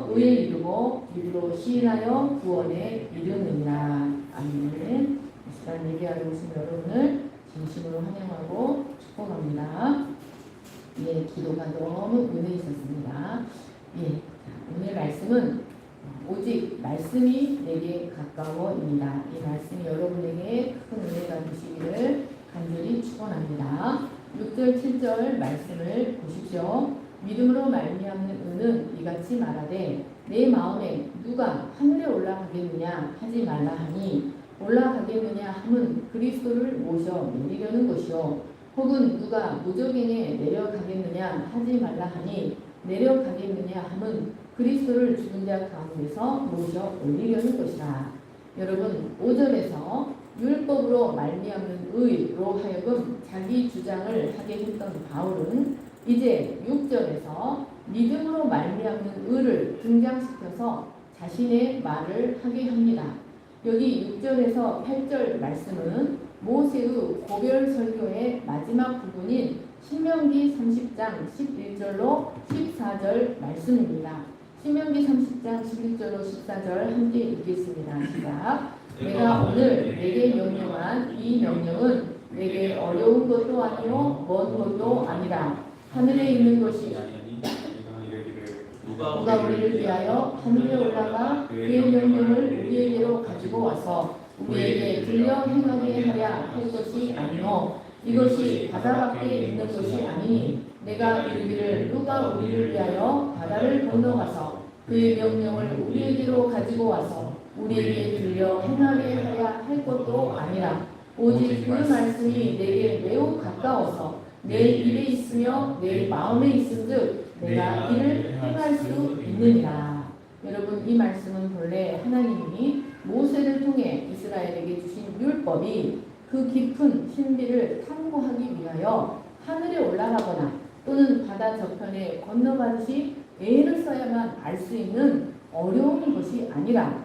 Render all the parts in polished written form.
들어 의에 이르고 믿음으로 시인하여 구원에 이르느니라. 아멘. 이 시간 예배하러 오신 여러분을 진심으로 환영하고 축복합니다. 예, 기도가 너무 은혜 있었습니다. 예, 오늘 말씀은 오직 말씀이 내게 가까워입니다. 이 말씀이 여러분에게 큰 은혜가 되시기를 간절히 축원합니다. 6절 7절 말씀을 보십시오. 믿음으로 말미암는 은은 이같이 말하되 내 마음에 누가 하늘에 올라가겠느냐 하지 말라 하니 올라가겠느냐 함은 그리스도를 모셔 내리려는 것이요 혹은 누가 무저갱에 내려가겠느냐 하지 말라 하니 내려가겠느냐 함은 그리스도를 죽은 자 가운데서 모셔 올리려는 것이라. 여러분 5절에서 율법으로 말미암는 의로 하여금 자기 주장을 하게 했던 바울은 이제 6절에서 믿음으로 말미암는 의를 등장시켜서 자신의 말을 하게 합니다. 여기 6절에서 8절 말씀은 모세의 고별 설교의 마지막 부분인 신명기 30장 11절로 14절 말씀입니다. 신명기 30장 11절로 14절 함께 읽겠습니다. 시작. 내가 오늘 내게 명령한 이 명령은 내게 어려운 것도 아니요 먼 것도 아니라 하늘에 있는 것이 누가 우리를 위하여 하늘에 올라가 그의 명령을 우리에게로 가지고 와서 우리에게 들려 행하게 하랴 할 것이 아니요 이것이 바다 밖에 있는 것이 아니니 내가 이르기를 누가 우리를 위하여 바다를 건너가서 그의 명령을 우리에게로 가지고 와서 우리에게 들려 행하게 하랴 할 것도 아니라 오직 그 말씀이 내게 매우 가까워서 내 입에 있으며 내 마음에 있은즉 내가 이를 행할 수 있느니라. 여러분 이 말씀은 본래 하나님이 모세를 통해 이스라엘에게 주신 율법이 그 깊은 신비를 탐구하기 위하여 하늘에 올라가거나 또는 바다 저편에 건너가듯이 애를 써야만 알 수 있는 어려운 것이 아니라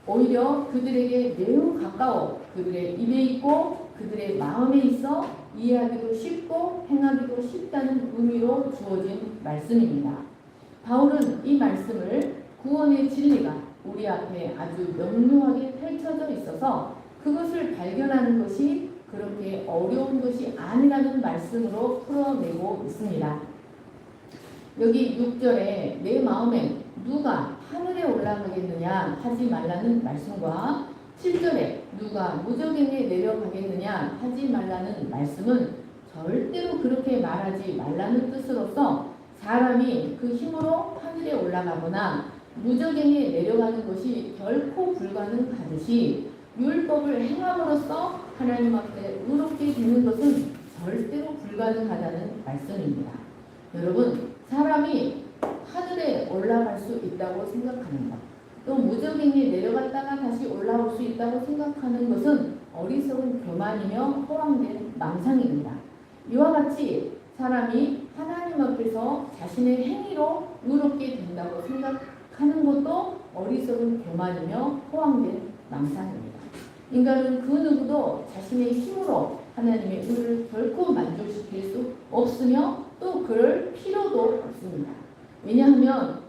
오히려 그들에게 매우 가까워 그들의 입에 있고 그들의 마음에 있어 이해하기도 쉽고 행하기도 쉽다는 의미로 주어진 말씀입니다. 바울은 이 말씀을 구원의 진리가 우리 앞에 아주 명료하게 펼쳐져 있어서 그것을 발견하는 것이 그렇게 어려운 것이 아니라는 말씀으로 풀어내고 있습니다. 여기 6절에 내 마음에 누가 하늘에 올라가겠느냐 하지 말라는 말씀과 7절에 누가 무저갱에 내려가겠느냐 하지 말라는 말씀은 절대로 그렇게 말하지 말라는 뜻으로서 사람이 그 힘으로 하늘에 올라가거나 무저갱에 내려가는 것이 결코 불가능하듯이 율법을 행함으로써 하나님 앞에 의롭게 되는 것은 절대로 불가능하다는 말씀입니다. 여러분 사람이 하늘에 올라갈 수 있다고 생각하는 것 또 무저갱에 내려갔다가 다시 올라올 수 있다고 생각하는 것은 어리석은 교만이며 허황된 망상입니다. 이와 같이 사람이 하나님 앞에서 자신의 행위로 의롭게 된다고 생각하는 것도 어리석은 교만이며 허황된 망상입니다. 인간은 그 누구도 자신의 힘으로 하나님의 의를 결코 만족시킬 수 없으며 또 그럴 필요도 없습니다. 왜냐하면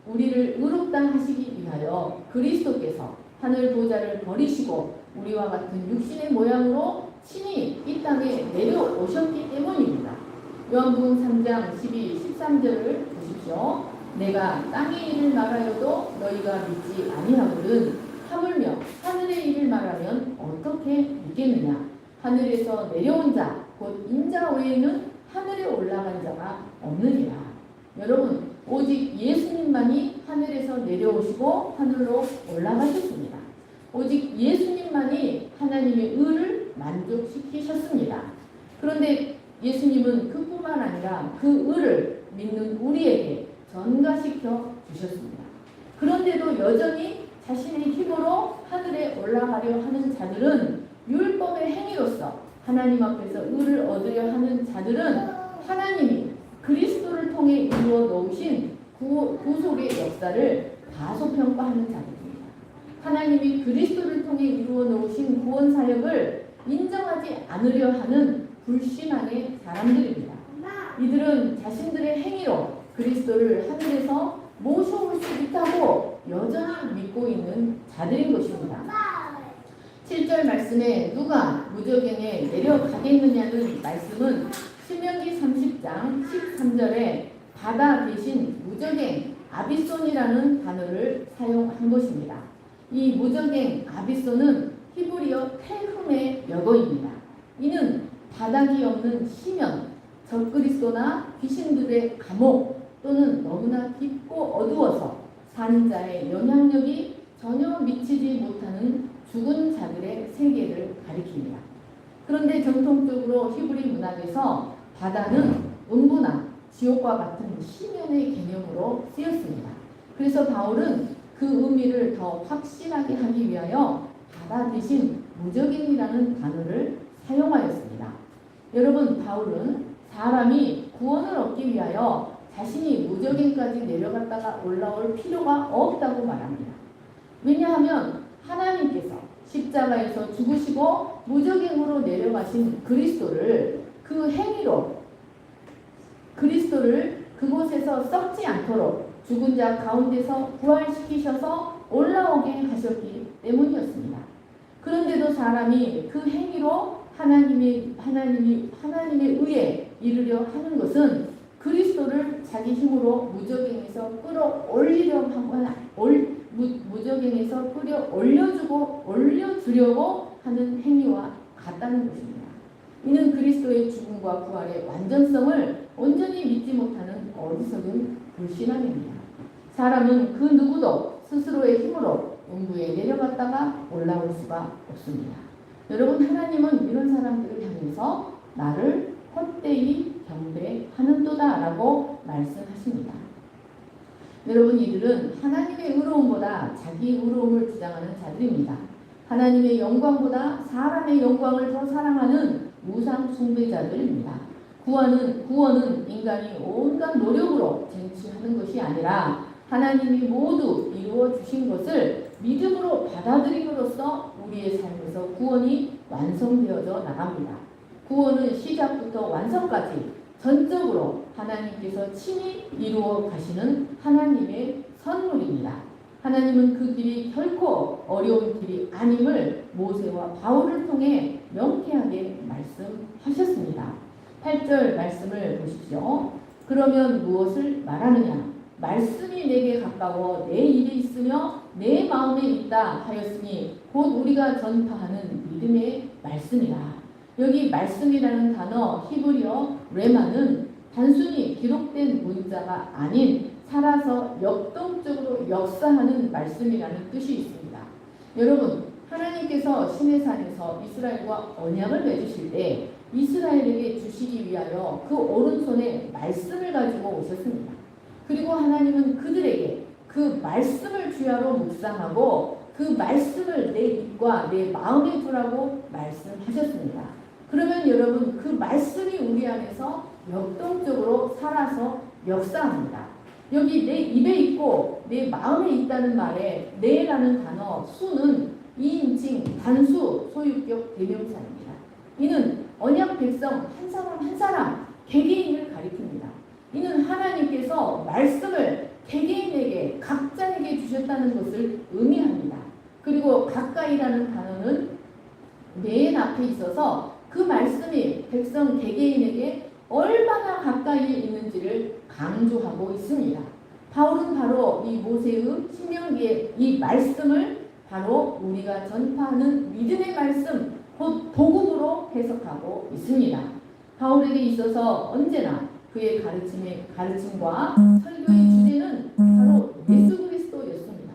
우리를 의롭다 하시기 위하여 그리스도께서 하늘 보좌를 버리시고 우리와 같은 육신의 모양으로 친히 이 땅에 내려오셨기 때문입니다. 요한복음 3장 12, 13절을 보십시오. 내가 땅의 일을 말하여도 너희가 믿지 아니하거든 하물며 하늘의 일을 말하면 어떻게 믿겠느냐. 하늘에서 내려온 자 곧 인자 외에는 하늘에 올라간 자가 없느니라. 여러분 오직 예수님만이 하늘에서 내려오시고 하늘로 올라가셨습니다. 오직 예수님만이 하나님의 의를 만족시키셨습니다. 그런데 예수님은 그뿐만 아니라 그 의를 믿는 우리에게 전가시켜 주셨습니다. 그런데도 여전히 자신의 힘으로 하늘에 올라가려 하는 자들은 율법의 행위로서 하나님 앞에서 의를 얻으려 하는 자들은 하나님이 그리스도를 통해 이루어 놓으신 구속의 역사를 가소평가하는 자들입니다. 하나님이 그리스도를 통해 이루어 놓으신 구원 사역을 인정하지 않으려 하는 불신앙의 사람들입니다. 이들은 자신들의 행위로 그리스도를 하늘에서 모셔올 수 있다고 여전히 믿고 있는 자들인 것입니다. 7절 말씀에 누가 무저갱에 내려가겠느냐는 말씀은 신명기 30장 13절에 바다 대신 무저갱 아비손이라는 단어를 사용한 것입니다. 이 무저갱 아비손은 히브리어 테흠의 역어입니다. 이는 바닥이 없는 심연, 적그리스도나 귀신들의 감옥 또는 너무나 깊고 어두워서 산자의 영향력이 전혀 미치지 못하는 죽은 자들의 세계를 가리킵니다. 그런데 전통적으로 히브리 문학에서 바다는 음부나 지옥과 같은 심연의 개념으로 쓰였습니다. 그래서 바울은 그 의미를 더 확실하게 하기 위하여 바다 대신 무저갱이라는 단어를 사용하였습니다. 여러분, 바울은 사람이 구원을 얻기 위하여 자신이 무저갱까지 내려갔다가 올라올 필요가 없다고 말합니다. 왜냐하면 하나님께서 십자가에서 죽으시고 무저갱으로 내려가신 그리스도를 그 행위로 그리스도를 그곳에서 썩지 않도록 죽은 자 가운데서 부활시키셔서 올라오게 하셨기 때문이었습니다. 그런데도 사람이 그 행위로 하나님의 의에 이르려 하는 것은 그리스도를 자기 힘으로 무저갱에서 무저갱에서 올려주려고 하는 행위와 같다는 것입니다. 이는 그리스도의 죽음과 부활의 완전성을 온전히 믿지 못하는 어리석은 불신앙입니다. 사람은 그 누구도 스스로의 힘으로 음부에 내려갔다가 올라올 수가 없습니다. 여러분, 하나님은 이런 사람들을 향해서 나를 헛되이 경배하는도다 라고 말씀하십니다. 여러분, 이들은 하나님의 의로움보다 자기 의로움을 주장하는 자들입니다. 하나님의 영광보다 사람의 영광을 더 사랑하는 우상 숭배자들입니다. 구원은 인간이 온갖 노력으로 쟁취하는 것이 아니라 하나님이 모두 이루어 주신 것을 믿음으로 받아들임으로써 우리의 삶에서 구원이 완성되어져 나갑니다. 구원은 시작부터 완성까지 전적으로 하나님께서 친히 이루어 가시는 하나님의 선물입니다. 하나님은 그 길이 결코 어려운 길이 아님을 모세와 바울을 통해 명쾌하게 말씀하셨습니다. 8절 말씀을 보십시오. 그러면 무엇을 말하느냐? 말씀이 내게 가까워 내 입에 있으며 내 마음에 있다 하였으니 곧 우리가 전파하는 믿음의 말씀이라. 여기 말씀이라는 단어 히브리어 레마는 단순히 기록된 문자가 아닌 살아서 역동적으로 역사하는 말씀이라는 뜻이 있습니다. 여러분, 하나님께서 시내산에서 이스라엘과 언약을 맺으실 때 이스라엘에게 주시기 위하여 그 오른손에 말씀을 가지고 오셨습니다. 그리고 하나님은 그들에게 그 말씀을 주야로 묵상하고 그 말씀을 내 입과 내 마음에 두라고 말씀하셨습니다. 그러면 여러분, 그 말씀이 우리 안에서 역동적으로 살아서 역사합니다. 여기 내 입에 있고 내 마음에 있다는 말에 내라는 단어 수는 2인칭 단수 소유격 대명사입니다. 이는 언약 백성 한 사람 한 사람 개개인을 가리킵니다. 이는 하나님께서 말씀을 개개인에게 각자에게 주셨다는 것을 의미합니다. 그리고 가까이라는 단어는 맨 앞에 있어서 그 말씀이 백성 개개인에게 얼마나 가까이 있는지를 강조하고 있습니다. 바울은 바로 이 모세의 신명기의 이 말씀을 바로 우리가 전파하는 믿음의 말씀, 곧 복음으로 해석하고 있습니다. 바울에게 있어서 언제나 그의 가르침과 설교의 주제는 바로 예수 그리스도였습니다.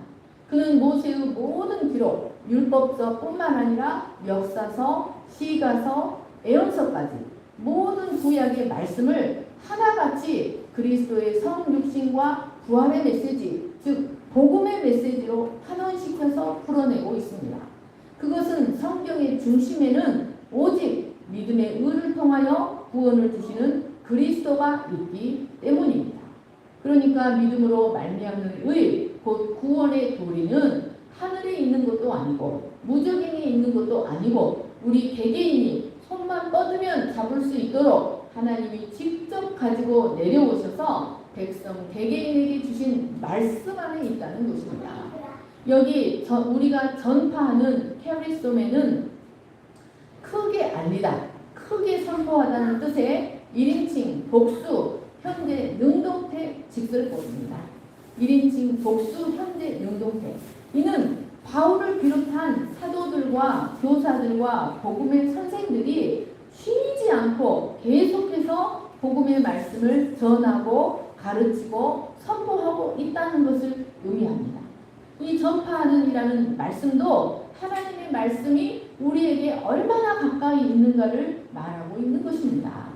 그는 모세의 모든 기록, 율법서뿐만 아니라 역사서, 시가서, 애언서까지 모든 구약의 말씀을 하나같이 그리스도의 성육신과 부활의 메시지, 즉 복음의 메시지로 환원시켜서 풀어내고 있습니다. 그것은 성경의 중심에는 오직 믿음의 의를 통하여 구원을 주시는 그리스도가 있기 때문입니다. 그러니까 믿음으로 말미암는 의, 곧 구원의 도리는 하늘에 있는 것도 아니고 무저갱에 있는 것도 아니고 우리 개개인이 손만 뻗으면 잡을 수 있도록 하나님이 직접 가지고 내려오셔서 백성 개개인에게 주신 말씀 안에 있다는 것입니다. 여기 우리가 전파하는 캐리소매는 크게 알리다, 크게 선포하다는 뜻의 1인칭 복수 현재 능동태 직설법입니다. 1인칭 복수 현재 능동태. 이는 바울을 비롯한 사도들과 교사들과 복음의 선생들이 쉬지 않고 계속해서 복음의 말씀을 전하고 가르치고 선포하고 있다는 것을 의미합니다. 이 전파하는 이라는 말씀도 하나님의 말씀이 우리에게 얼마나 가까이 있는가를 말하고 있는 것입니다.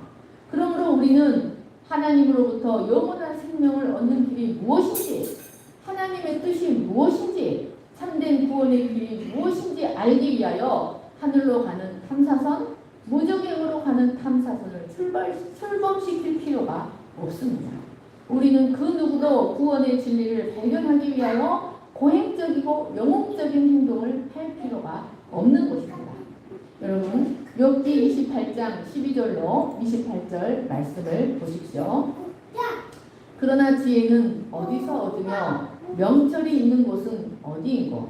그러므로 우리는 하나님으로부터 영원한 생명을 얻는 길이 무엇인지, 하나님의 뜻이 무엇인지, 참된 구원의 길이 무엇인지 알기 위하여 하늘로 가는 탐사선, 무적행으로 가는 탐사선을 출범시킬 필요가 없습니다. 우리는 그 누구도 구원의 진리를 발견하기 위하여 고행적이고 영웅적인 행동을 할 필요가 없는 것입니다. 여러분, 욥기 28장 12절로 28절 말씀을 보십시오. 그러나 지혜는 어디서 얻으며 명철이 있는 곳은 어디인고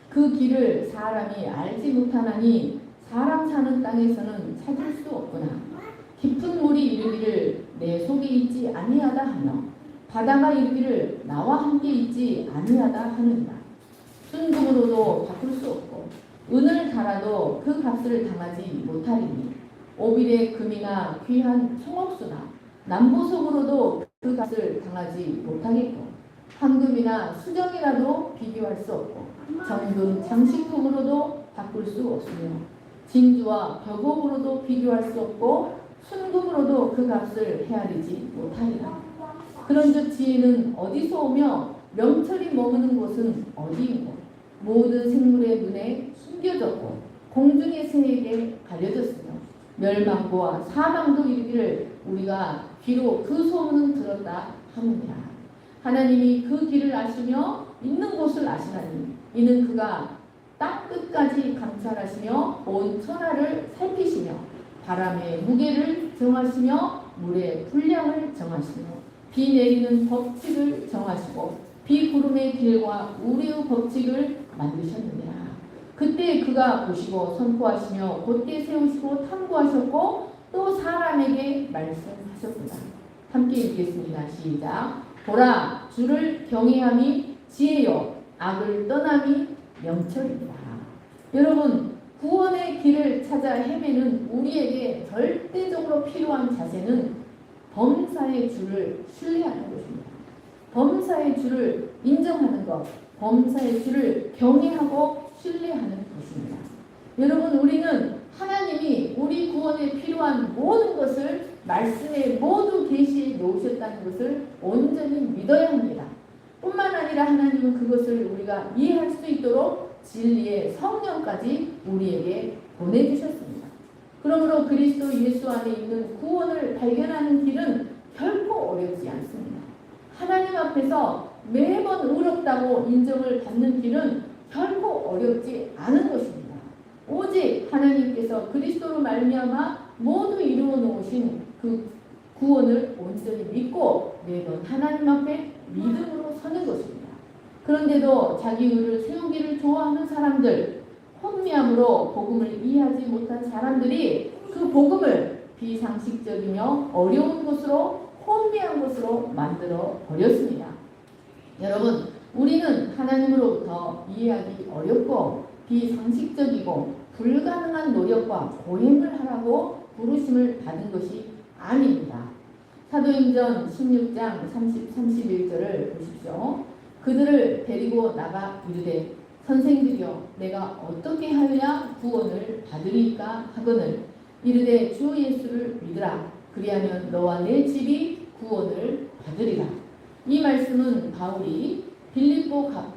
그 길을 사람이 알지 못하나니 사람 사는 땅에서는 찾을 수 없구나. 깊은 물이 이르기를 내 속에 있지 아니하다 하며 바다가 이르기를 나와 함께 있지 아니하다 하느니라. 순금으로도 바꿀 수 없고 은을 달아도 그 값을 당하지 못하리니 오빌의 금이나 귀한 청옥수나 남보석으로도 그 값을 당하지 못하겠고 황금이나 수정이라도 비교할 수 없고 정금 장식품으로도 바꿀 수 없으며 진주와 벽옥으로도 비교할 수 없고 순금으로도 그 값을 헤아리지 못하리라. 그런즉 지혜는 어디서 오며 명철이 머무는 곳은 어디인고 모든 생물의 눈에 숨겨졌고 공중의 새에게 가려졌으며 멸망고와 사망도 이르기를 우리가 귀로 그 소문은 들었다 하느니라. 하나님이 그 길을 아시며 있는 곳을 아시나니 이는 그가 땅 끝까지 감찰하시며 온 천하를 살피시며 바람의 무게를 정하시며 물의 분량을 정하시며 비 내리는 법칙을 정하시고 비구름의 길과 우리의 법칙을 만드셨느니라. 그때 그가 보시고 선포하시며 곧게 세우시고 탐구하셨고 또 사람에게 말씀하셨구나. 함께 읽겠습니다. 시작. 보라, 주를 경외함이 지혜요 악을 떠남이 명철이다. 여러분, 구원의 길을 찾아 헤매는 우리에게 절대적으로 필요한 자세는 범사의 주를 신뢰하는 것입니다. 범사의 주를 인정하는 것, 범사의 주를 경외하고 신뢰하는 것입니다. 여러분, 우리는 하나님이 우리 구원에 필요한 모든 것을 말씀에 모두 계시해 놓으셨다는 것을 온전히 믿어야 합니다. 뿐만 아니라 하나님은 그것을 우리가 이해할 수 있도록 진리의 성령까지 우리에게 보내주셨습니다. 그러므로 그리스도 예수 안에 있는 구원을 발견하는 길은 결코 어렵지 않습니다. 하나님 앞에서 매번 의롭다고 인정을 받는 길은 결코 어렵지 않은 것입니다. 오직 하나님께서 그리스도로 말미암아 모두 이루어 놓으신 그 구원을 온전히 믿고 매번 하나님 앞에 믿음으로 서는 것입니다. 그런데도 자기 의를 세우기를 좋아하는 사람들, 혼미함으로 복음을 이해하지 못한 사람들이 그 복음을 비상식적이며 어려운 것으로 혼미한 것으로 만들어 버렸습니다. 여러분, 우리는 하나님으로부터 이해하기 어렵고 비상식적이고 불가능한 노력과 고행을 하라고 부르심을 받은 것이 아닙니다. 사도행전 16장 30, 31절을 보십시오. 그들을 데리고 나가 이르되 선생들이여 내가 어떻게 하여야 구원을 받으리까 하거늘 이르되 주 예수를 믿으라. 그리하면 너와 내 집이 구원을 받으리라. 이 말씀은 바울이 빌립보에서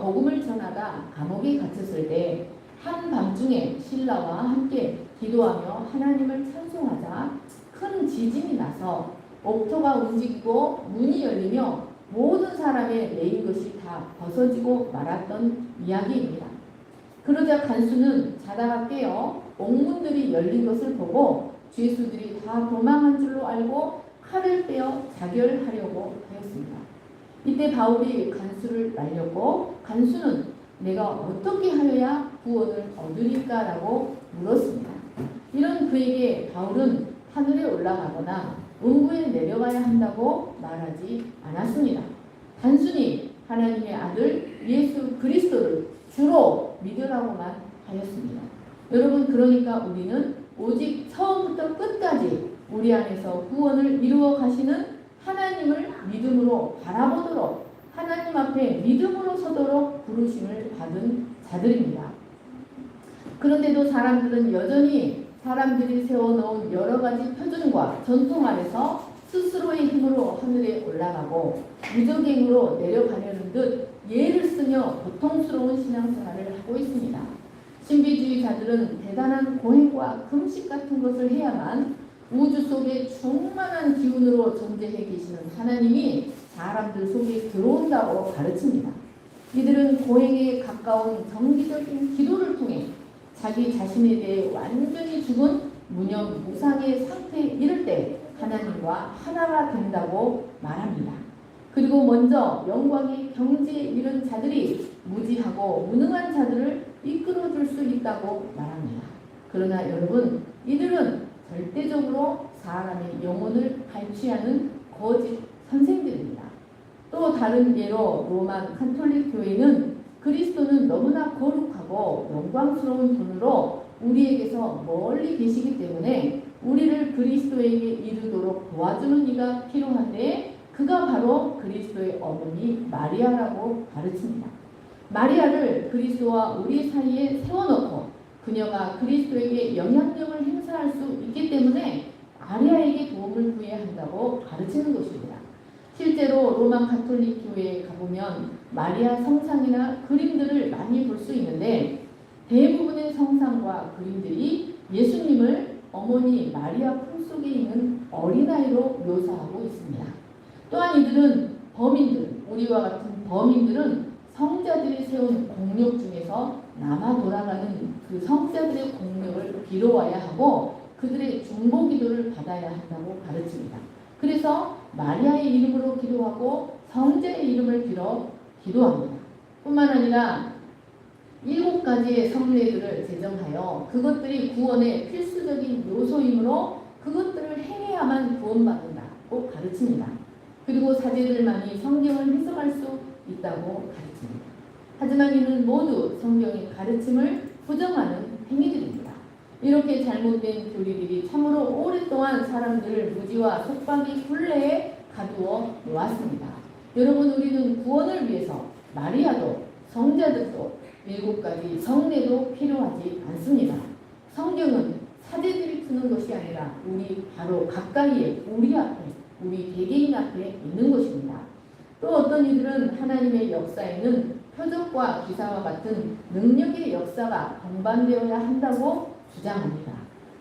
복음을 전하다 감옥에 갇혔을 때 한밤중에 신라와 함께 기도하며 하나님을 찬송하자 큰 지진이 나서 옥토가 움직이고 문이 열리며 모든 사람의 매인 것이 다 벗어지고 말았던 이야기입니다. 그러자 간수는 자다가 깨어 옥문들이 열린 것을 보고 죄수들이 다 도망한 줄로 알고 칼을 빼어 자결하려고 하였습니다. 이때 바울이 간수를 말렸고 간수는 내가 어떻게 하여야 구원을 얻으리까라고 물었습니다. 이런 그에게 바울은 하늘에 올라가거나 음부에 내려가야 한다고 말하지 않았습니다. 단순히 하나님의 아들 예수 그리스도를 주로 믿으라고만 하였습니다. 여러분, 그러니까 우리는 오직 처음부터 끝까지 우리 안에서 구원을 이루어 가시는 하나님을 믿음으로 바라보도록, 하나님 앞에 믿음으로 서도록 부르심을 받은 자들입니다. 그런데도 사람들은 여전히 사람들이 세워놓은 여러 가지 표준과 전통 아래서 스스로의 힘으로 하늘에 올라가고 무적행으로 내려가려는 듯 예를 쓰며 고통스러운 신앙생활을 하고 있습니다. 신비주의자들은 대단한 고행과 금식 같은 것을 해야만 우주 속에 충만한 기운으로 존재해 계시는 하나님이 사람들 속에 들어온다고 가르칩니다. 이들은 고행에 가까운 정기적인 기도를 통해 자기 자신에 대해 완전히 죽은 무념무상의 상태에 이를 때 하나님과 하나가 된다고 말합니다. 그리고 먼저 영광의 경지에 이른 자들이 무지하고 무능한 자들을 이끌어줄 수 있다고 말합니다. 그러나 여러분, 이들은 절대적으로 사람의 영혼을 갈취하는 거짓 선생들입니다. 또 다른 예로 로마 카톨릭 교회는 그리스도는 너무나 거룩하고 영광스러운 분으로 우리에게서 멀리 계시기 때문에 우리를 그리스도에게 이르도록 도와주는 이가 필요한데 그가 바로 그리스도의 어머니 마리아라고 가르칩니다. 마리아를 그리스도와 우리 사이에 세워놓고 그녀가 그리스도에게 영향력을 행사할 수 있기 때문에 마리아에게 도움을 구해야 한다고 가르치는 것입니다. 실제로 로마 가톨릭 교회에 가보면 마리아 성상이나 그림들을 많이 볼 수 있는데 대부분의 성상과 그림들이 예수님을 어머니 마리아 품속에 있는 어린아이로 묘사하고 있습니다. 또한 이들은 범인들, 우리와 같은 범인들은 성자들이 세운 공력 중에서 남아 돌아가는 그 성자들의 공력을 빌어와야 하고 그들의 중보기도를 받아야 한다고 가르칩니다. 그래서 마리아의 이름으로 기도하고 성자의 이름을 빌어 기도합니다. 뿐만 아니라 7가지의 성례들을 제정하여 그것들이 구원의 필수적인 요소이므로 그것들을 행해야만 구원받는다고 가르칩니다. 그리고 사제들만이 성경을 해석할 수 있다고 가르칩니다. 하지만 이는 모두 성경의 가르침을 부정하는 행위들입니다. 이렇게 잘못된 교리들이 참으로 오랫동안 사람들을 무지와 속박이 굴레에 가두어 놓았습니다. 여러분, 우리는 구원을 위해서 마리아도 성자들도 7가지 성례도 필요하지 않습니다. 성경은 사제들이 푸는 것이 아니라 우리 바로 가까이에 우리 앞에 우리 개개인 앞에 있는 것입니다. 또 어떤 이들은 하나님의 역사에는 표적과 기사와 같은 능력의 역사가 동반되어야 한다고 주장합니다.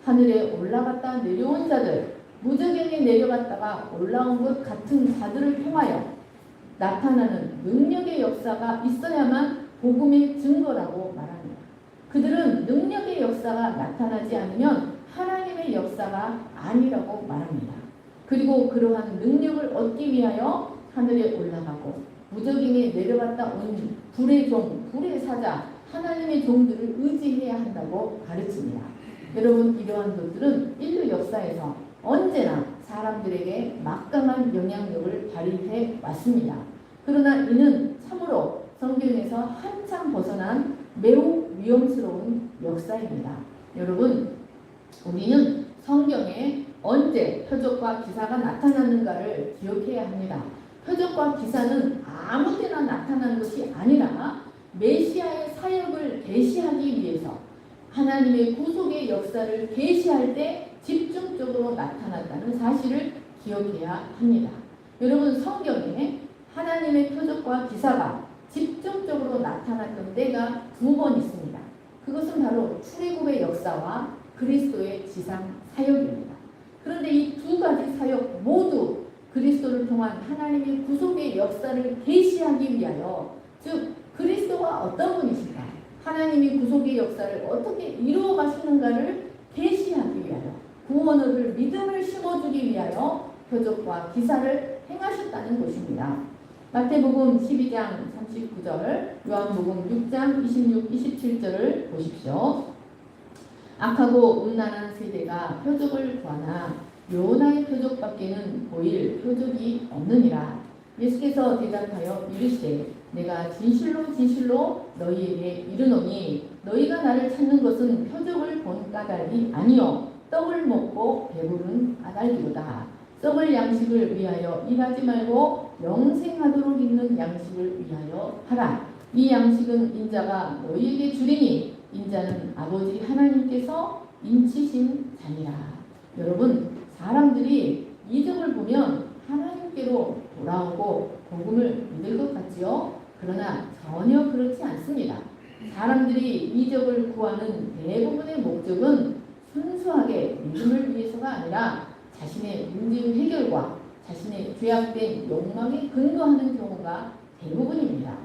하늘에 올라갔다 내려온 자들, 무저갱에 내려갔다가 올라온 것 같은 자들을 통하여 나타나는 능력의 역사가 있어야만 복음의 증거라고 말합니다. 그들은 능력의 역사가 나타나지 않으면 하나님의 역사가 아니라고 말합니다. 그리고 그러한 능력을 얻기 위하여 하늘에 올라가고 무저갱에 내려갔다 온 불의 종, 불의 사자, 하나님의 종들을 의지해야 한다고 가르칩니다. 여러분, 이러한 것들은 인류 역사에서 언제나 사람들에게 막강한 영향력을 발휘해 왔습니다. 그러나 이는 참으로 성경에서 한참 벗어난 매우 위험스러운 역사입니다. 여러분, 우리는 성경에 언제 표적과 기사가 나타나는가를 기억해야 합니다. 표적과 기사는 아무 때나 나타나는 것이 아니라 메시아의 사역을 계시하기 위해서 하나님의 구속의 역사를 계시할 때 집중적으로 나타났다는 사실을 기억해야 합니다. 여러분, 성경에 하나님의 표적과 기사가 집중적으로 나타났던 때가 2번 있습니다. 그것은 바로 출애굽의 역사와 그리스도의 지상 사역입니다. 그런데 이 2가지 사역 모두 그리스도를 통한 하나님의 구속의 역사를 계시하기 위하여, 즉 그리스도가 어떤 분이신가, 하나님이 구속의 역사를 어떻게 이루어 가시는가를 계시하기 위하여, 구원을 믿음을 심어주기 위하여 표적과 기사를 행하셨다는 것입니다. 마태복음 12장 39절, 요한복음 6장 26, 27절을 보십시오. 악하고 음란한 세대가 표적을 구하나 요나의 표적밖에는 보일 표적이 없느니라. 예수께서 대답하여 이르시되 내가 진실로 진실로 너희에게 이르노니 너희가 나를 찾는 것은 표적을 본 까닭이 아니요 떡을 먹고 배부른 까닭이로다. 썩을 양식을 위하여 일하지 말고 영생하도록 있는 양식을 위하여 하라. 이 양식은 인자가 너희에게 주리니 인자는 아버지 하나님께서 인치신 자니라. 여러분, 사람들이 이적을 보면 하나님께로 돌아오고 복음을 믿을 것 같지요? 그러나 전혀 그렇지 않습니다. 사람들이 이적을 구하는 대부분의 목적은 순수하게 믿음을 위해서가 아니라 자신의 문제 해결과 자신의 죄악된 욕망에 근거하는 경우가 대부분입니다.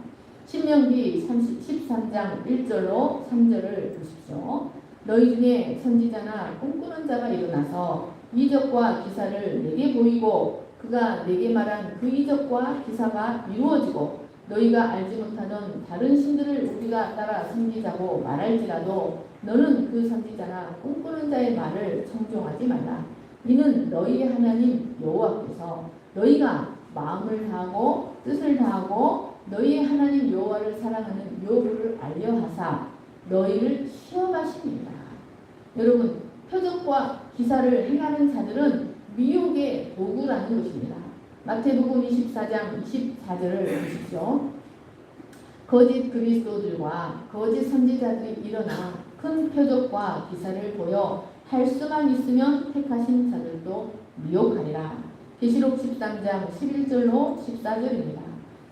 신명기 13장 1절로 3절을 보십시오. 너희 중에 선지자나 꿈꾸는 자가 일어나서 이적과 기사를 내게 보이고 그가 내게 말한 그 이적과 기사가 이루어지고 너희가 알지 못하는 다른 신들을 우리가 따라 섬기자고 말할지라도 너는 그 선지자나 꿈꾸는 자의 말을 청종하지 말라. 이는 너희의 하나님 여호와께서 너희가 마음을 다하고 뜻을 다하고 너희의 하나님 여호와를 사랑하는 여부를 알려하사 너희를 시험하십니다. 여러분, 표적과 기사를 행하는 자들은 미혹의 도구라는 것입니다. 마태복음 24장 24절을 보십시오. 거짓 그리스도들과 거짓 선지자들이 일어나 큰 표적과 기사를 보여 할 수만 있으면 택하신 자들도 미혹하리라. 계시록 13장 11절로 14절입니다.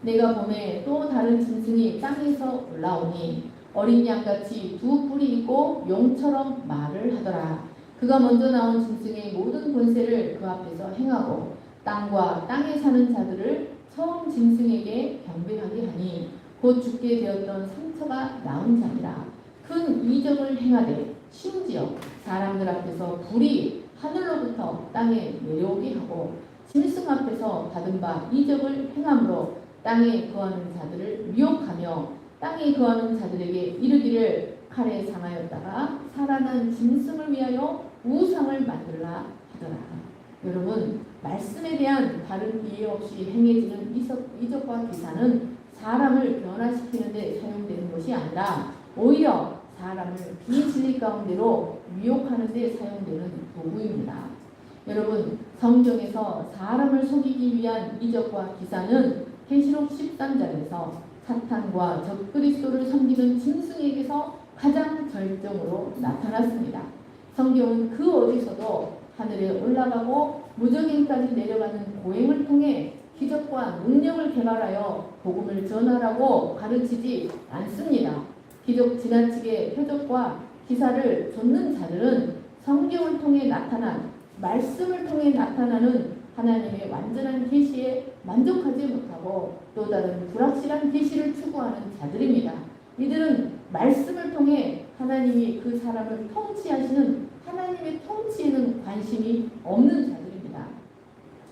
내가 보매 또 다른 짐승이 땅에서 올라오니 어린 양같이 두 뿔이 있고 용처럼 말을 하더라. 그가 먼저 나온 짐승의 모든 권세를 그 앞에서 행하고 땅과 땅에 사는 자들을 처음 짐승에게 경배하게 하니 곧 죽게 되었던 상처가 나은 자니라. 큰 이적을 행하되 심지어 사람들 앞에서 불이 하늘로부터 땅에 내려오게 하고 짐승 앞에서 받은 바 이적을 행함으로 땅에 거하는 자들을 미혹하며 땅에 거하는 자들에게 이르기를 칼에 상하였다가 살아난 짐승을 위하여 우상을 만들라 하더라. 여러분, 말씀에 대한 다른 이해 없이 행해지는 이적과 기사는 사람을 변화시키는 데 사용되는 것이 아니라 오히려 사람을 비진리 가운데로 미혹하는 데 사용되는 도구입니다. 여러분, 성경에서 사람을 속이기 위한 이적과 기사는 계시록 13장에서 사탄과 적그리스도를 섬기는 짐승에게서 가장 절정으로 나타났습니다. 성경은 그 어디서도 하늘에 올라가고 무적행까지 내려가는 고행을 통해 기적과 능력을 개발하여 복음을 전하라고 가르치지 않습니다. 기적 지나치게 표적과 기사를 좇는 자들은 성경을 통해 나타난 말씀을 통해 나타나는 하나님의 완전한 계시에 만족하지 못하고 또 다른 불확실한 계시를 추구하는 자들입니다. 이들은 말씀을 통해 하나님이 그 사람을 통치하시는 하나님의 통치에는 관심이 없는 자들입니다.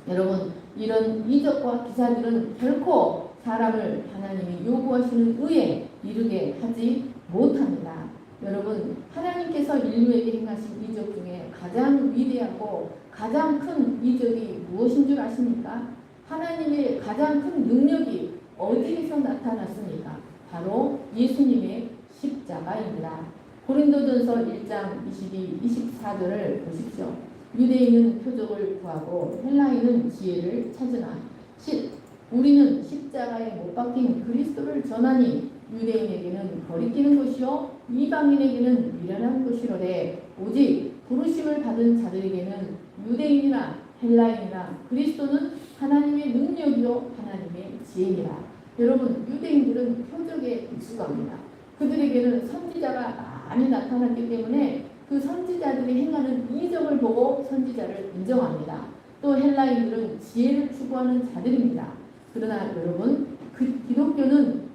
여러분, 이런 이적과 기사들은 결코 사람을 하나님이 요구하시는 의에 이르게 하지 못합니다. 여러분, 하나님께서 인류에게 행하신 이적 중에 가장 위대하고 가장 큰 이적이 무엇인 줄 아십니까? 하나님의 가장 큰 능력이 어디에서 나타났습니까? 바로 예수님의 십자가입니다. 고린도전서 1장 22, 24절을 보십시오. 유대인은 표적을 구하고 헬라인은 지혜를 찾으나 우리는 십자가에 못 박힌 그리스도를 전하니 유대인에게는 거리끼는 것이요 이방인에게는 미련한 것이로되 오직 부르심을 받은 자들에게는 유대인이나 헬라인이나 그리스도는 하나님의 능력이요 하나님의 지혜니라. 여러분, 유대인들은 표적에 익숙합니다. 그들에게는 선지자가 많이 나타났기 때문에 그 선지자들이 행하는 이적을 보고 선지자를 인정합니다. 또 헬라인들은 지혜를 추구하는 자들입니다. 그러나 여러분, 그 기독교는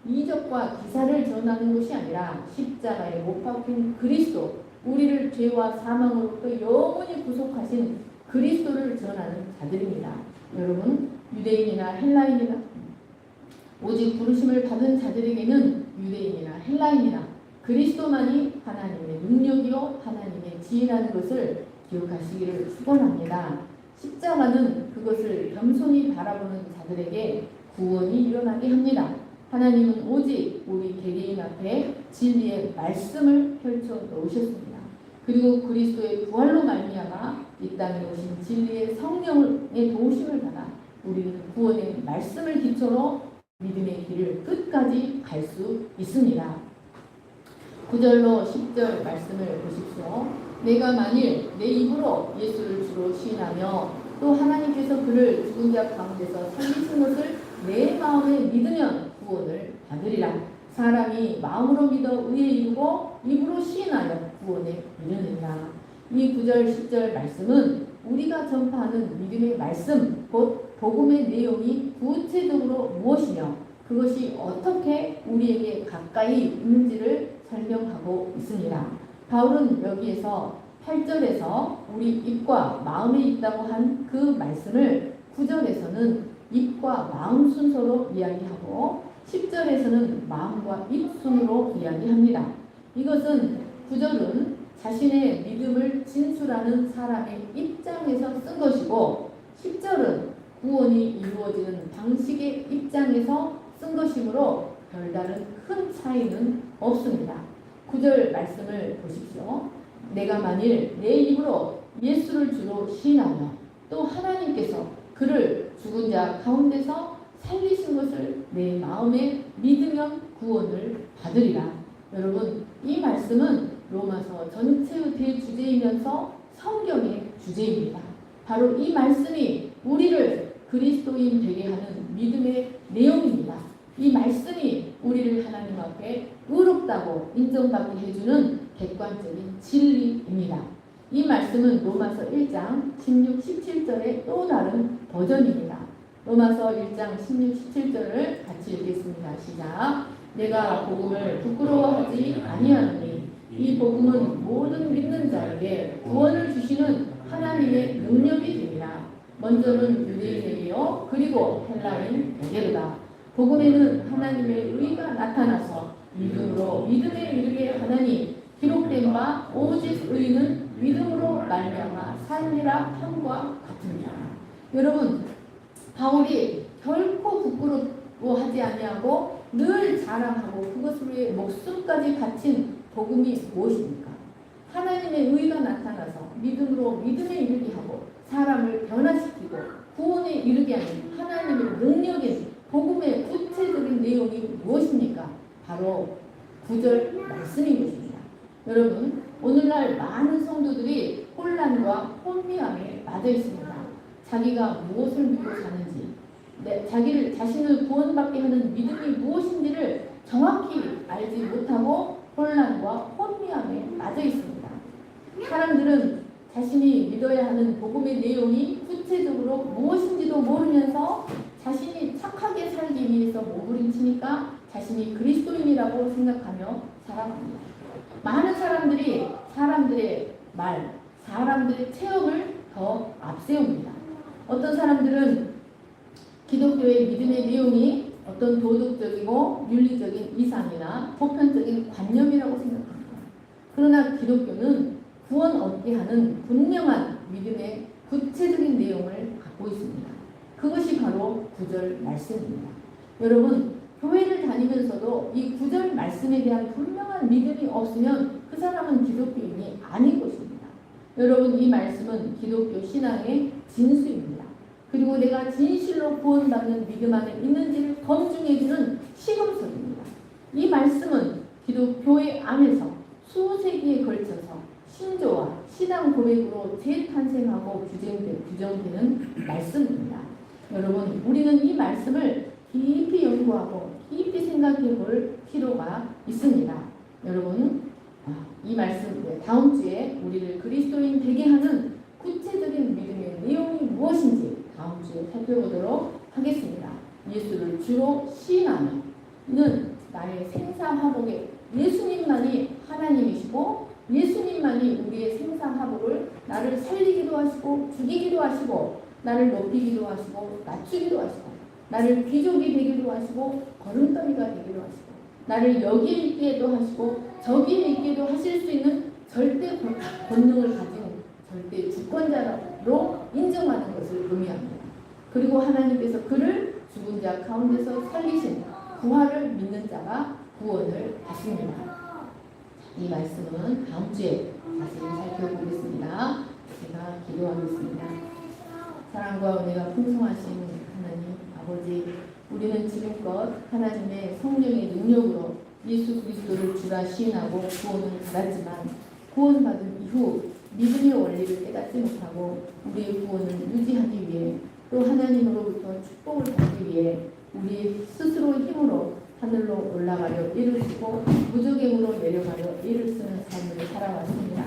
이적과 기사를 전하는 것이 아니라 십자가에 못 박힌 그리스도, 우리를 죄와 사망으로부터 영원히 구속하신 그리스도를 전하는 자들입니다. 여러분, 유대인이나 헬라인이나 오직 부르심을 받은 자들에게는 유대인이나 헬라인이나 그리스도만이 하나님의 능력이요 하나님의 지혜라는 것을 기억하시기를 축원합니다. 십자가는 그것을 겸손히 바라보는 자들에게 구원이 일어나게 합니다. 하나님은 오직 우리 개개인 앞에 진리의 말씀을 펼쳐 놓으셨습니다. 그리고 그리스도의 부활로 말미암아 이 땅에 오신 진리의 성령의 도우심을 받아 우리는 구원의 말씀을 기초로 믿음의 길을 끝까지 갈 수 있습니다. 9절로 10절 말씀을 보십시오. 내가 만일 내 입으로 예수를 주로 시인하며 또 하나님께서 그를 죽은 자 가운데서 살리신 것을 내 마음에 믿으면 구원을 받으리라. 사람이 마음으로 믿어 의에 이르고 입으로 시인하여 구원에 이르느니라. 이 9절 10절 말씀은 우리가 전파하는 믿음의 말씀 곧 복음의 내용이 구체적으로 무엇이며 그것이 어떻게 우리에게 가까이 있는지를 설명하고 있습니다. 바울은 여기에서 8절에서 우리 입과 마음에 있다고 한 그 말씀을 9절에서는 입과 마음 순서로 이야기하고 10절에서는 마음과 입 순으로 이야기합니다. 이것은 9절은 자신의 믿음을 진술하는 사람의 입장에서 쓴 것이고 10절은 구원이 이루어지는 방식의 입장에서 쓴 것이므로 별다른 큰 차이는 없습니다. 9절 말씀을 보십시오. 내가 만일 내 입으로 예수를 주로 시인하며 또 하나님께서 그를 죽은 자 가운데서 살리신 것을 내 마음에 믿으면 구원을 받으리라. 여러분, 이 말씀은 로마서 전체의 대주제이면서 성경의 주제입니다. 바로 이 말씀이 우리를 그리스도인 되게 하는 믿음의 내용입니다. 이 말씀이 우리를 하나님 앞에 의롭다고 인정받게 해주는 객관적인 진리입니다. 이 말씀은 로마서 1장 16, 17절의 또 다른 버전입니다. 로마서 1장 16, 17절을 같이 읽겠습니다. 시작. 내가 복음을 부끄러워하지 아니하노니 이 복음은 모든 믿는 자에게 구원을 주시는 하나님의 능력이 되리라. 먼저는 유대인에게요 그리고 헬라인에게로다. 복음에는 하나님의 의가 나타나서 믿음으로 믿음에 이르게 하나니 기록된 바 오직 의는 믿음으로 말미암아 살리라 함과 같으니라. 여러분, 바울이 결코 부끄러워하지 아니하고 늘 자랑하고 그것을 위해 목숨까지 바친 복음이 무엇입니까? 하나님의 의가 나타나서 믿음으로 믿음에 이르게 하고 사람을 변화시키고 구원에 이르게 하는 하나님의 능력인 복음의 구체적인 내용이 무엇입니까? 바로 9절 말씀인 것입니다. 여러분, 오늘날 많은 성도들이 혼란과 혼미함에 빠져 있습니다. 자기가 무엇을 믿고 사는지, 자신을 구원받게 하는 믿음이 무엇인지를 정확히 알지 못하고 혼란과 혼미함에 빠져 있습니다. 사람들은 자신이 믿어야 하는 복음의 내용이 구체적으로 무엇인지도 모르면서 자신이 착하게 살기 위해서 몸부림치니까 자신이 그리스도인이라고 생각하며 살아갑니다. 많은 사람들이 사람들의 말, 사람들의 체험을 더 앞세웁니다. 어떤 사람들은 기독교의 믿음의 내용이 어떤 도덕적이고 윤리적인 이상이나 보편적인 관념이라고 생각합니다. 그러나 기독교는 구원 얻게 하는 분명한 믿음의 구체적인 내용을 갖고 있습니다. 그것이 바로 9절 말씀입니다. 여러분, 교회를 다니면서도 이 9절 말씀에 대한 분명한 믿음이 없으면 그 사람은 기독교인이 아닌 것입니다. 여러분, 이 말씀은 기독교 신앙의 진수입니다. 그리고 내가 진실로 구원받는 믿음 안에 있는지를 검증해주는 시금석입니다. 이 말씀은 기독교회 안에서 수세기에 걸쳐서 신조와 신앙 고백으로 재탄생하고 규정되는 말씀입니다. 여러분, 우리는 이 말씀을 깊이 연구하고 깊이 생각해 볼 필요가 있습니다. 여러분, 이 말씀 다음 주에 우리를 그리스도인 되게 하는 구체적인 믿음의 내용이 무엇인지 다음 주에 살펴보도록 하겠습니다. 예수를 주로 시인하는 나의 생사화복의 예수님만이 하나님이시고 예수님만이 우리의 생사하복을 나를 살리기도 하시고 죽이기도 하시고 나를 높이기도 하시고 낮추기도 하시고 나를 귀족이 되기도 하시고 걸음더미가 되기도 하시고 나를 여기에 있게도 하시고 저기에 있게도 하실 수 있는 절대 권능을 가진 절대 주권자로 인정하는 것을 의미합니다. 그리고 하나님께서 그를 죽은 자 가운데서 살리신 부활을 믿는 자가 구원을 받습니다. 이 말씀은 다음 주에 자세히 살펴보겠습니다. 제가 기도하겠습니다. 사랑과 은혜가 풍성하신 하나님 아버지, 우리는 지금껏 하나님의 성령의 능력으로 예수 그리스도를 주라 시인하고 구원을 받았지만 구원받은 이후 믿음의 원리를 깨닫지 못하고 우리의 구원을 유지하기 위해 또 하나님으로부터 축복을 받기 위해 우리 스스로의 힘으로 하늘로 올라가려 애를 쓰고 무적행으로 내려가려 애를 쓰는 삶을 살아왔습니다.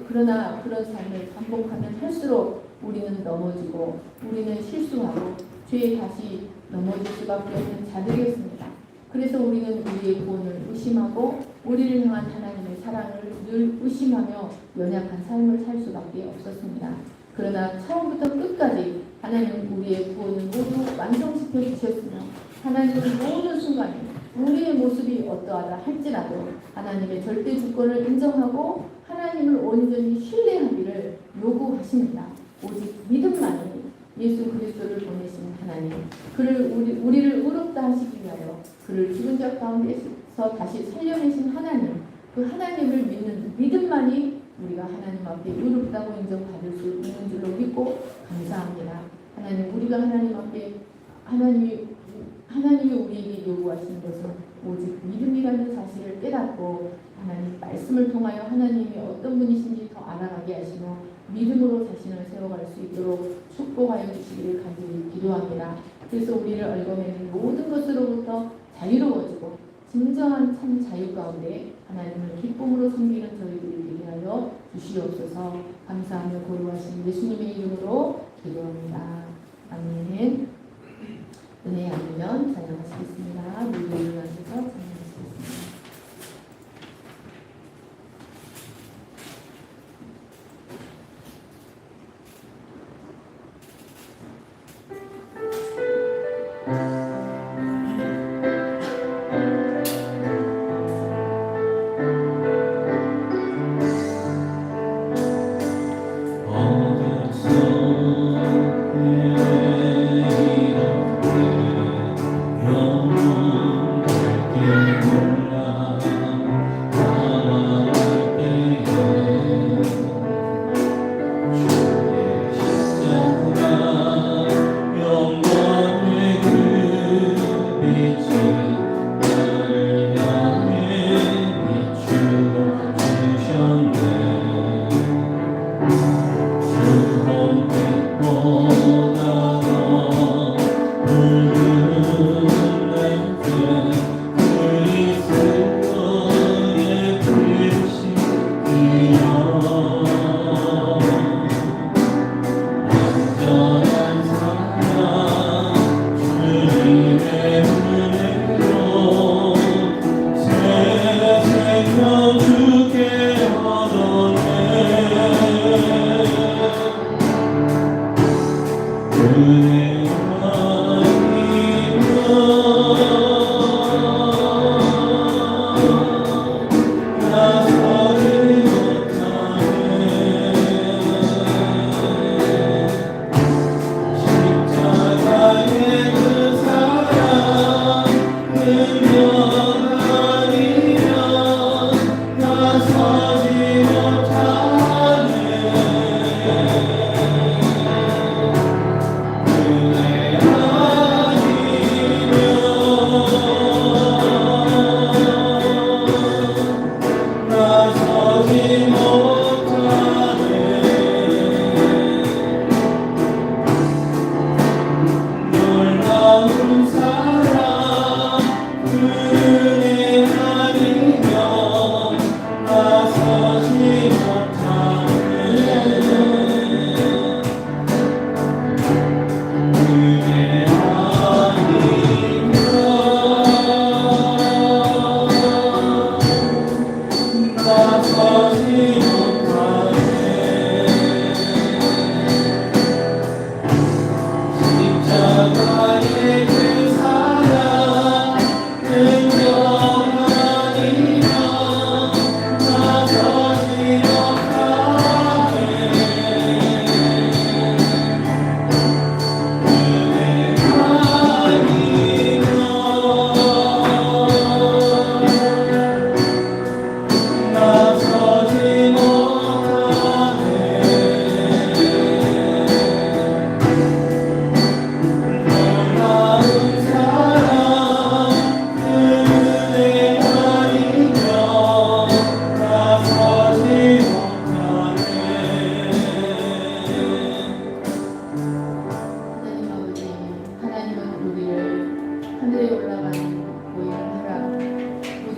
그러나 그런 삶을 반복하면 할수록 우리는 넘어지고 우리는 실수하고 죄에 다시 넘어질 수밖에 없는 자들이었습니다. 그래서 우리는 우리의 구원을 의심하고 우리를 향한 하나님의 사랑을 늘 의심하며 연약한 삶을 살 수밖에 없었습니다. 그러나 처음부터 끝까지 하나님은 우리의 구원을 모두 완성시켜 주셨으며 하나님은 모든 순간에 우리의 모습이 어떠하다 할지라도 하나님의 절대 주권을 인정하고 하나님을 온전히 신뢰하기를 요구하십니다. 오직 믿음만이 예수 그리스도를 보내신 하나님, 그를 우리를 의롭다 하시기 위하여 그를 죽은 자 가운데서 다시 살려내신 하나님, 그 하나님을 믿는 믿음만이 우리가 하나님 앞에 의롭다고 인정받을 수 있는 줄로 믿고 감사합니다. 하나님, 우리가 하나님 앞에 하나님이 우리에게 요구하시는 것은 오직 믿음이라는 사실을 깨닫고 하나님 말씀을 통하여 하나님이 어떤 분이신지 더 알아가게 하시며 믿음으로 자신을 세워갈 수 있도록 축복하여 주시기를 간절히 기도합니다. 그래서 우리를 얽어매는 모든 것으로부터 자유로워지고 진정한 참 자유 가운데 하나님을 기쁨으로 섬기는 저희들을 위하여 주시옵소서. 감사하며 고요하신 예수님의 이름으로 기도합니다. 아멘. 은혜의 아니면 찬양하시겠습니다. 모두 일어나셔서 찬양하시겠습니다. 놀라운 사랑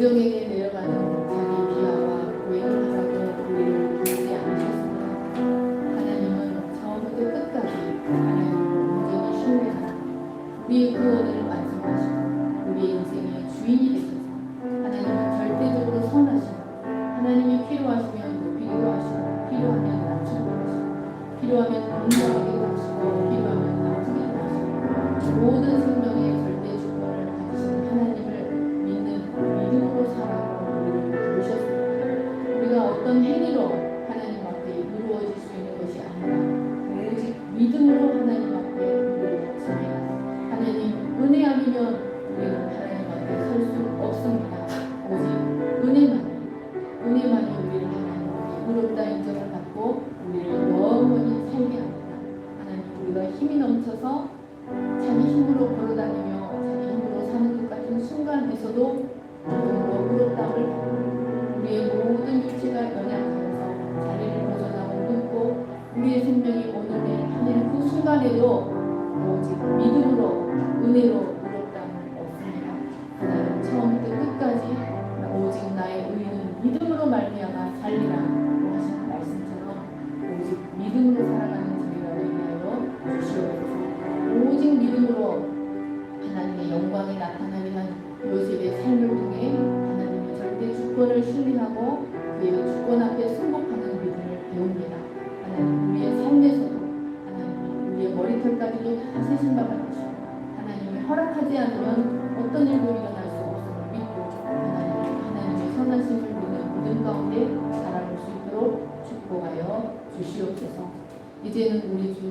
무정에게 내려가는 자기 비하와 고행을 하라고 우리를 부르지 않으셨습니다. 하나님은 처음부터 끝까지 하나님을 온전히 신뢰하라. 우리의 구원을 완성하시고 우리의 인생의 주인이 되셔서 하나님은 절대적으로 선하시고 하나님이 필요하시면 높이기도 하시고 필요하면 낮추기도 하시고 필요하면 건강하기도 하시고 필요하면 아프기도 하시고 모든 생명의 절대 주권을 가지신 하나님을 믿는 믿음으로 살아가고 우리를 부르셨습니다. 우리가 어떤 행위로 하나님 앞에 이루어질 수 있는 것이 아니라 오직 믿음으로 하나님 앞에 이루어집니다. 하나님 은혜 아니면 우리는 하나님 앞에 설 수 없습니다. 오직 은혜만이 우리를 하나님께 의롭다 인정을 받고 우리를 영원히 살게 합니다. 하나님 우리가 힘이 넘쳐서 자기 힘으로 걸어다니며 자기 힘으로 사는 것 같은 순간에서도 믿음으로 의롭다함을 받고 우리의 모든 육체가 연약하여서 자리를 벗어나고 눕고 우리의 생명이 오늘내 하는 그 순간에도 오직 믿음으로 은혜로 의롭다함을 얻습니다. 하나님 처음부터 끝까지 오직 나의 의는 믿음으로 말미암아 살리라고 하시는 말씀처럼 오직 믿음으로 살아가는 저희가 되게 하여 주시옵소서. 오직 믿음으로 하나님의 영광이 나타나게 한 요셉의 삶을 통해 하나님의 절대 주권을 신뢰하고 그의 주권 앞에 승복하는 믿음을 배웁니다. 하나님 우리의 삶에서도 하나님 우리의 머리털까지도 다 세신 바 같으시고 하나님이 허락하지 않으면 어떤 일도 일어날 수 없음을 믿고 하나님의 선하심을 믿는 믿음 가운데 살아갈 수 있도록 축복하여 주시옵소서. 이제는 우리 주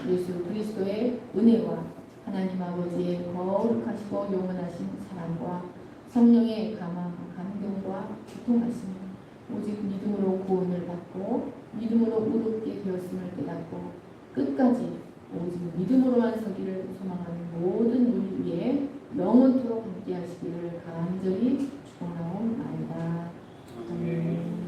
예수 그리스도의 은혜와 하나님 아버지의 거룩하시고 영원하신 사랑과 성령의 감동과 교통하심을 오직 믿음으로 구원을 받고 믿음으로 의롭게 되었음을 깨닫고 끝까지 오직 믿음으로만 서기를 소망하는 모든 우리 위에 영원토록 함께 하시기를 간절히 축원하옵나이다. 아멘.